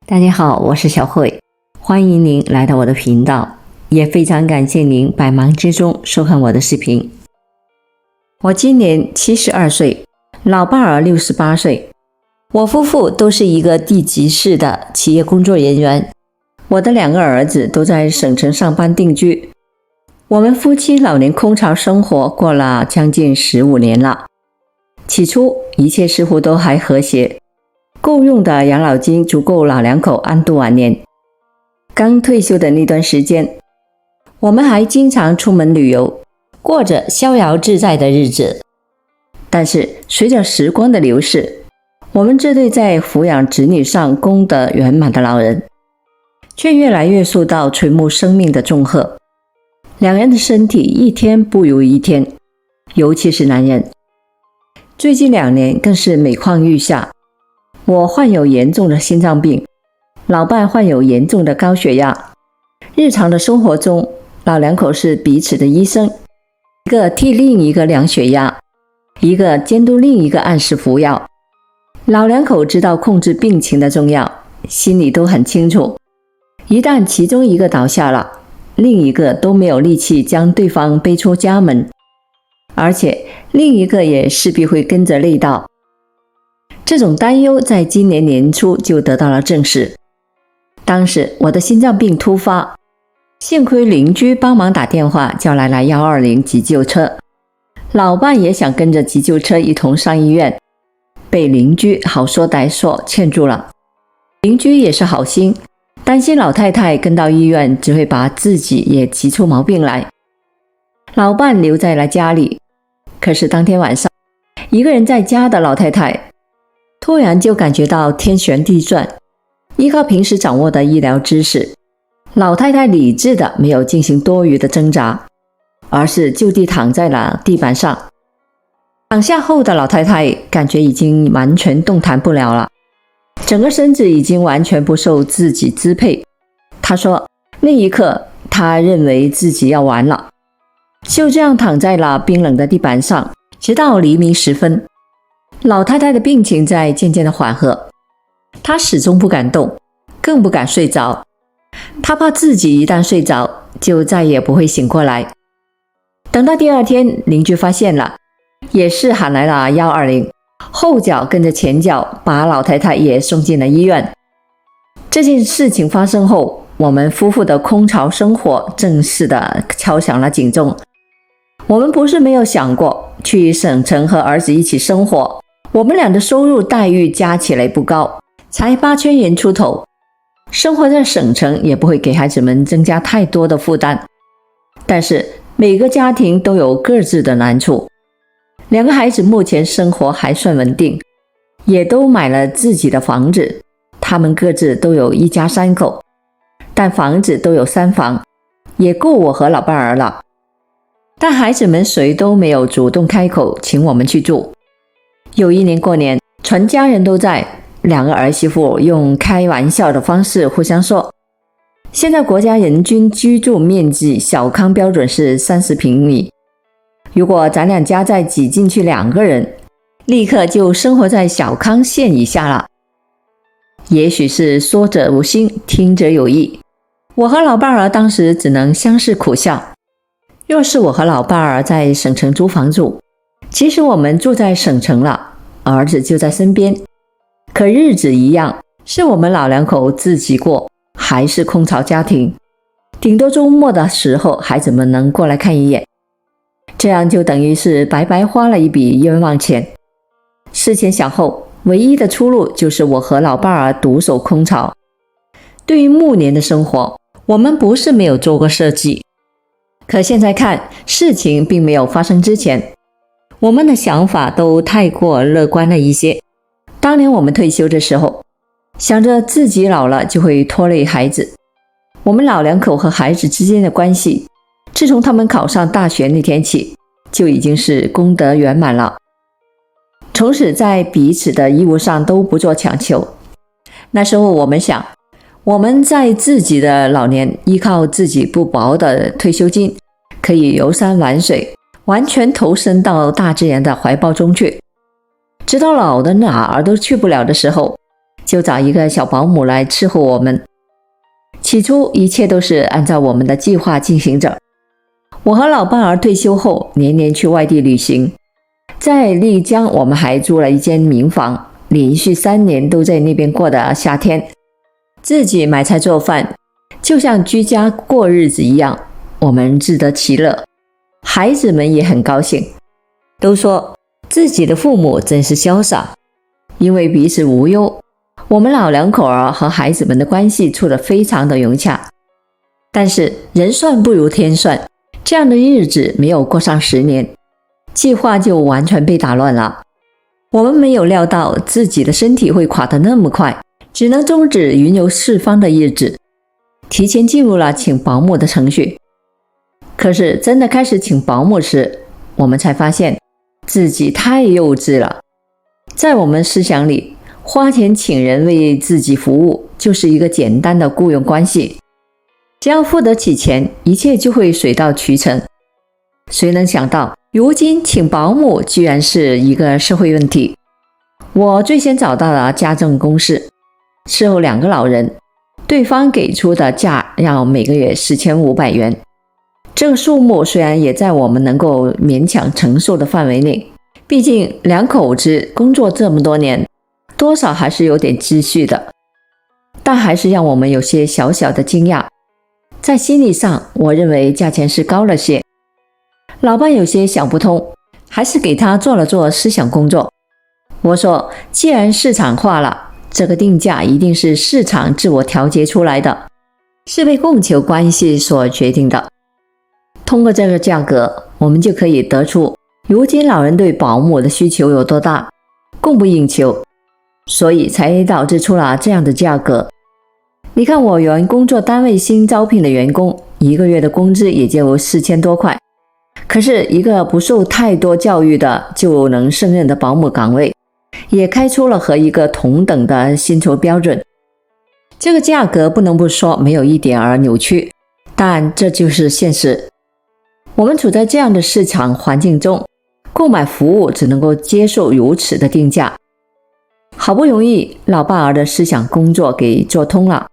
大家好，我是小慧，欢迎您来到我的频道，也非常感谢您百忙之中收看我的视频。我今年72岁，老伴儿68岁，我夫妇都是一个地级市的企业工作人员，我的2个儿子都在省城上班定居。我们夫妻老年空巢生活过了将近15年了，起初一切似乎都还和谐，够用的养老金足够老两口安度晚年。刚退休的那段时间，我们还经常出门旅游，过着逍遥自在的日子。但是随着时光的流逝，我们这对在抚养子女上功德圆满的老人，却越来越受到垂暮生命的重荷。两人的身体一天不如一天，尤其是男人。最近2年更是每况愈下。我患有严重的心脏病，老伴患有严重的高血压。日常的生活中，老两口是彼此的医生，一个替另一个量血压，一个监督另一个按时服药。老两口知道控制病情的重要，心里都很清楚，一旦其中一个倒下了，另一个都没有力气将对方背出家门，而且另一个也势必会跟着累倒。这种担忧在今年年初就得到了证实。当时我的心脏病突发，幸亏邻居帮忙打电话叫来了120急救车，老伴也想跟着急救车一同上医院，被邻居好说歹说劝住了。邻居也是好心，担心老太太跟到医院只会把自己也急出毛病来，老伴留在了家里。可是当天晚上，一个人在家的老太太突然就感觉到天旋地转，依靠平时掌握的医疗知识，老太太理智的没有进行多余的挣扎，而是就地躺在了地板上。躺下后的老太太感觉已经完全动弹不了了，整个身子已经完全不受自己支配。她说那一刻她认为自己要完了，就这样躺在了冰冷的地板上，直到黎明时分。老太太的病情在渐渐的缓和，她始终不敢动，更不敢睡着。她怕自己一旦睡着，就再也不会醒过来。等到第2天，邻居发现了，也是喊来了120，后脚跟着前脚把老太太也送进了医院。这件事情发生后，我们夫妇的空巢生活正式的敲响了警钟。我们不是没有想过去省城和儿子一起生活，我们俩的收入待遇加起来不高，才8000元出头，生活在省城也不会给孩子们增加太多的负担。但是每个家庭都有各自的难处，2个孩子目前生活还算稳定，也都买了自己的房子，他们各自都有一家3口，但房子都有3房，也够我和老伴儿了。但孩子们谁都没有主动开口请我们去住。有一年过年，全家人都在，2个儿媳妇用开玩笑的方式互相说，现在国家人均居住面积小康标准是30平米，如果咱俩家再挤进去2个人，立刻就生活在小康线以下了。也许是说者无心，听者有意，我和老伴儿当时只能相视苦笑。若是我和老伴儿在省城租房住，其实我们住在省城了，儿子就在身边，可日子一样，是我们老两口自己过，还是空巢家庭，顶多周末的时候孩子们能过来看一眼，这样就等于是白白花了一笔冤枉钱。思前想后，唯一的出路就是我和老伴儿独守空巢。对于暮年的生活，我们不是没有做过设计，可现在看，事情并没有发生之前，我们的想法都太过乐观了一些。当年我们退休的时候，想着自己老了就会拖累孩子。我们老两口和孩子之间的关系，自从他们考上大学那天起，就已经是功德圆满了。从此在彼此的义务上都不做强求。那时候我们想，我们在自己的老年依靠自己不薄的退休金，可以游山玩水，完全投身到大自然的怀抱中去。直到老的哪儿都去不了的时候，就找一个小保姆来伺候我们。起初一切都是按照我们的计划进行着。我和老伴儿退休后，年年去外地旅行。在丽江，我们还租了一间民房，连续3年都在那边过的夏天。自己买菜做饭，就像居家过日子一样，我们自得其乐。孩子们也很高兴，都说自己的父母真是潇洒，因为彼此无忧。我们老两口儿和孩子们的关系处得非常的融洽。但是人算不如天算，这样的日子没有过上10年，计划就完全被打乱了。我们没有料到自己的身体会垮得那么快，只能终止云游四方的日子，提前进入了请保姆的程序。可是真的开始请保姆时，我们才发现自己太幼稚了。在我们思想里，花钱请人为自己服务就是一个简单的雇佣关系，只要付得起钱，一切就会水到渠成。谁能想到如今请保姆居然是一个社会问题。我最先找到了家政公司，伺候2个老人，对方给出的价要每个月4500元。这个数目虽然也在我们能够勉强承受的范围内，毕竟2口子工作这么多年，多少还是有点积蓄的，但还是让我们有些小小的惊讶。在心理上，我认为价钱是高了些。老伴有些想不通，还是给他做了做思想工作。我说，既然市场化了，这个定价一定是市场自我调节出来的，是被供求关系所决定的。通过这个价格，我们就可以得出如今老人对保姆的需求有多大，供不应求，所以才导致出了这样的价格。你看，我原工作单位新招聘的员工，1个月的工资也就4000多块，可是一个不受太多教育的就能胜任的保姆岗位，也开出了和一个同等的薪酬标准。这个价格不能不说没有一点儿扭曲，但这就是现实。我们处在这样的市场环境中，购买服务只能够接受如此的定价。好不容易老伴儿的思想工作给做通了，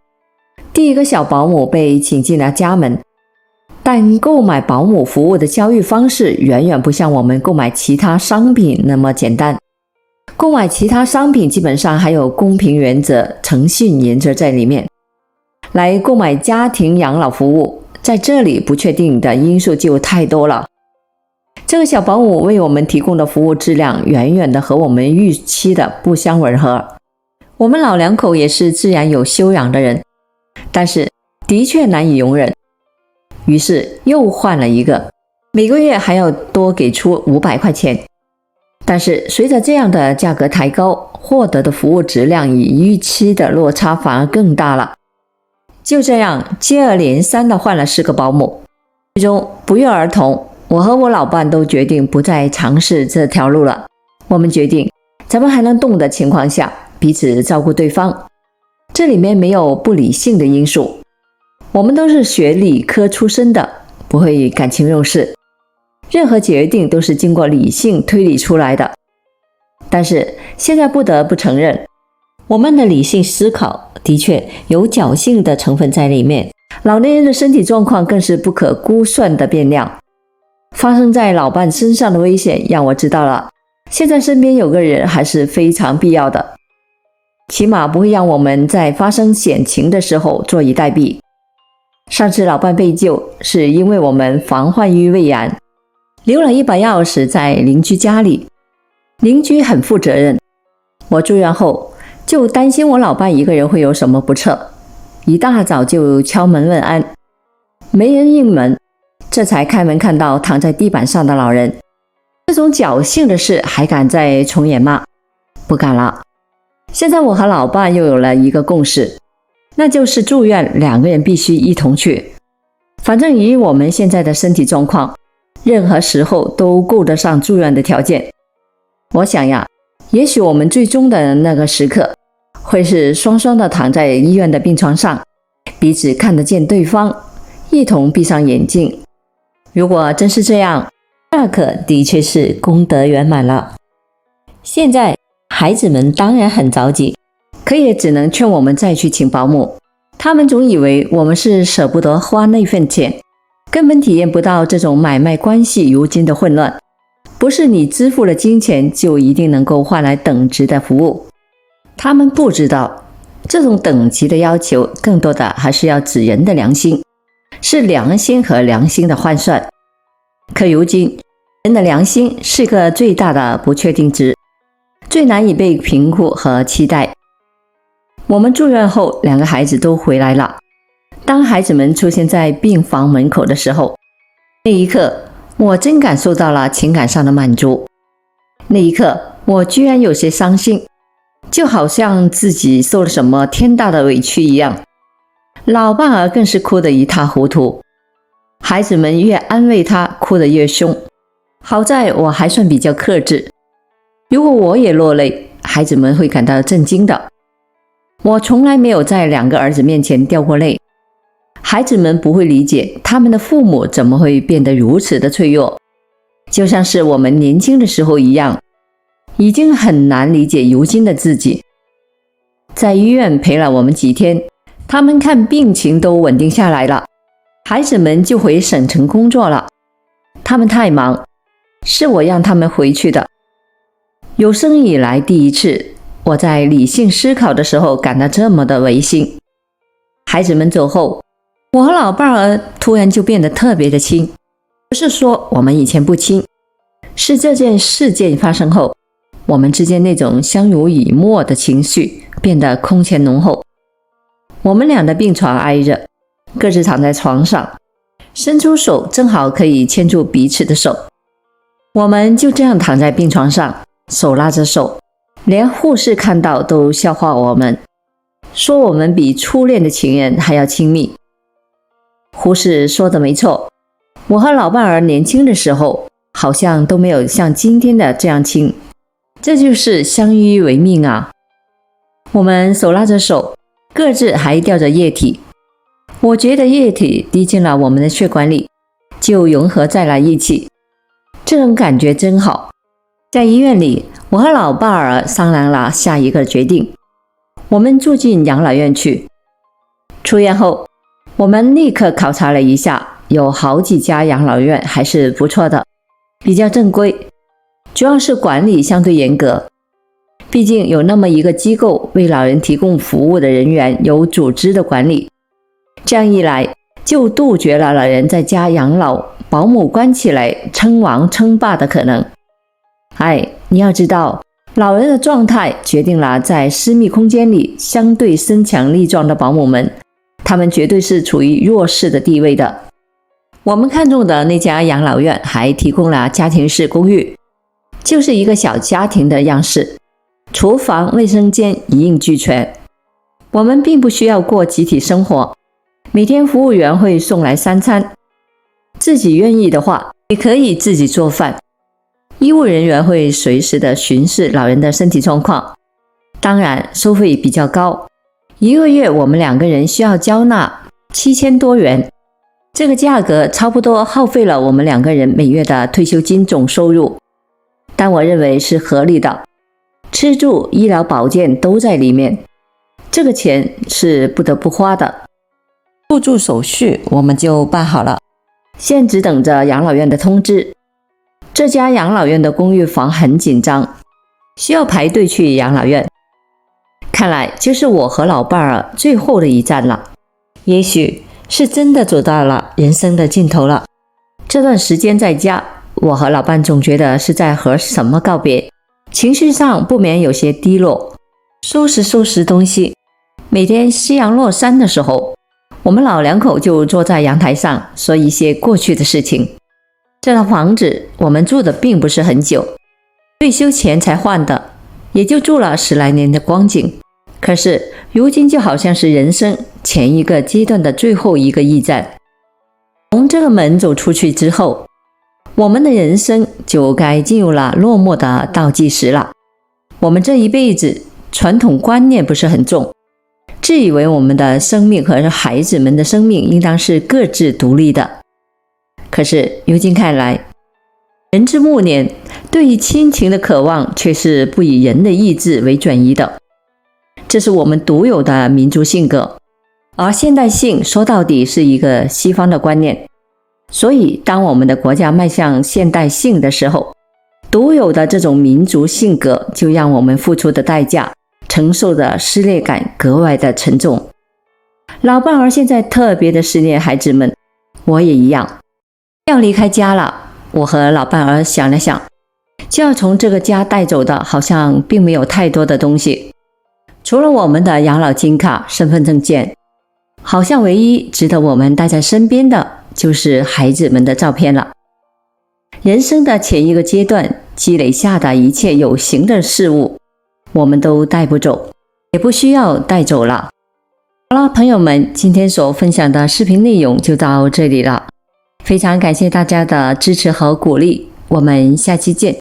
第一个小保姆被请进了家门，但购买保姆服务的交易方式远远不像我们购买其他商品那么简单。购买其他商品基本上还有公平原则、诚信原则在里面。来购买家庭养老服务，在这里不确定的因素就太多了。这个小保姆为我们提供的服务质量远远的和我们预期的不相吻合。我们老两口也是自然有修养的人，但是的确难以容忍，于是又换了一个，每个月还要多给出500块钱。但是随着这样的价格抬高，获得的服务质量与预期的落差反而更大了。就这样接二连三的换了4个保姆，最终不约而同，我和我老伴都决定不再尝试这条路了。我们决定咱们还能动的情况下，彼此照顾对方，这里面没有不理性的因素。我们都是学理科出身的，不会感情用事，任何决定都是经过理性推理出来的。但是现在不得不承认，我们的理性思考的确有侥幸的成分在里面。老年人的身体状况更是不可估算的变量。发生在老伴身上的危险让我知道了，现在身边有个人还是非常必要的，起码不会让我们在发生险情的时候坐以待毙。上次老伴被救是因为我们防患于未然，留了一把钥匙在邻居家里，邻居很负责任。我住院后就担心我老伴一个人会有什么不测，一大早就敲门问安，没人应门，这才开门看到躺在地板上的老人。这种侥幸的事还敢再重演吗？不敢了。现在我和老伴又有了一个共识，那就是住院2个人必须一同去。反正以我们现在的身体状况，任何时候都够得上住院的条件。我想呀，也许我们最终的那个时刻会是双双的躺在医院的病床上，彼此看得见对方，一同闭上眼睛。如果真是这样，那可的确是功德圆满了。现在孩子们当然很着急，可也只能劝我们再去请保姆。他们总以为我们是舍不得花那份钱，根本体验不到这种买卖关系如今的混乱。不是你支付了金钱就一定能够换来等值的服务。他们不知道，这种等级的要求更多的还是要指人的良心，是良心和良心的换算。可如今，人的良心是个最大的不确定值，最难以被评估和期待。我们住院后，2个孩子都回来了。当孩子们出现在病房门口的时候，那一刻我真感受到了情感上的满足。那一刻我居然有些伤心，就好像自己受了什么天大的委屈一样。老伴儿更是哭得一塌糊涂，孩子们越安慰他，哭得越凶。好在我还算比较克制，如果我也落泪，孩子们会感到震惊的。我从来没有在2个儿子面前掉过泪，孩子们不会理解他们的父母怎么会变得如此的脆弱，就像是我们年轻的时候一样，已经很难理解如今的自己。在医院陪了我们几天，他们看病情都稳定下来了，孩子们就回省城工作了。他们太忙，是我让他们回去的。有生以来第一次，我在理性思考的时候感到这么的违心。孩子们走后，我和老伴儿突然就变得特别的亲。不是说我们以前不亲，是这件事件发生后，我们之间那种相濡以沫的情绪变得空前浓厚。我们俩的病床挨着，各自躺在床上，伸出手正好可以牵住彼此的手。我们就这样躺在病床上，手拉着手，连护士看到都笑话我们，说我们比初恋的情人还要亲密。护士说的没错，我和老伴儿年轻的时候好像都没有像今天的这样亲，这就是相依为命啊。我们手拉着手，各自还吊着液体，我觉得液体滴进了我们的血管里，就融合在了一起，这种感觉真好。在医院里，我和老伴儿商量了下一个决定，我们住进养老院去。出院后，我们立刻考察了一下，有好几家养老院还是不错的，比较正规，主要是管理相对严格。毕竟有那么一个机构为老人提供服务的人员有组织的管理，这样一来就杜绝了老人在家养老，保姆关起来称王称霸的可能。你要知道，老人的状态决定了在私密空间里相对身强力壮的保姆们，他们绝对是处于弱势的地位的。我们看中的那家养老院还提供了家庭式公寓，就是一个小家庭的样式，厨房、卫生间一应俱全。我们并不需要过集体生活，每天服务员会送来3餐，自己愿意的话也可以自己做饭。医务人员会随时的巡视老人的身体状况，当然收费比较高，一个月我们2个人需要交纳7000多元，这个价格差不多耗费了我们2个人每月的退休金总收入，但我认为是合理的，吃住医疗保健都在里面，这个钱是不得不花的。入住手续我们就办好了，现只等着养老院的通知。这家养老院的公寓房很紧张，需要排队去养老院。看来就是我和老伴儿最后的一站了，也许是真的走到了人生的尽头了。这段时间在家，我和老伴总觉得是在和什么告别，情绪上不免有些低落。收拾东西，每天夕阳落山的时候，我们老2口就坐在阳台上说一些过去的事情。这套房子我们住的并不是很久，退休前才换的，也就住了10来年的光景。可是如今就好像是人生前一个阶段的最后一个驿站。从这个门走出去之后，我们的人生就该进入了落寞的倒计时了。我们这一辈子传统观念不是很重，自以为我们的生命和孩子们的生命应当是各自独立的。可是如今看来，人至暮年，对于亲情的渴望却是不以人的意志为转移的。这是我们独有的民族性格。而现代性说到底是一个西方的观念，所以当我们的国家迈向现代性的时候，独有的这种民族性格就让我们付出的代价，承受的撕裂感格外的沉重。老伴儿现在特别的思念孩子们，我也一样。要离开家了，我和老伴儿想了想，就要从这个家带走的好像并没有太多的东西，除了我们的养老金卡、身份证件，好像唯一值得我们带在身边的就是孩子们的照片了。人生的前一个阶段积累下的一切有形的事物，我们都带不走，也不需要带走了。好了，朋友们，今天所分享的视频内容就到这里了，非常感谢大家的支持和鼓励，我们下期见。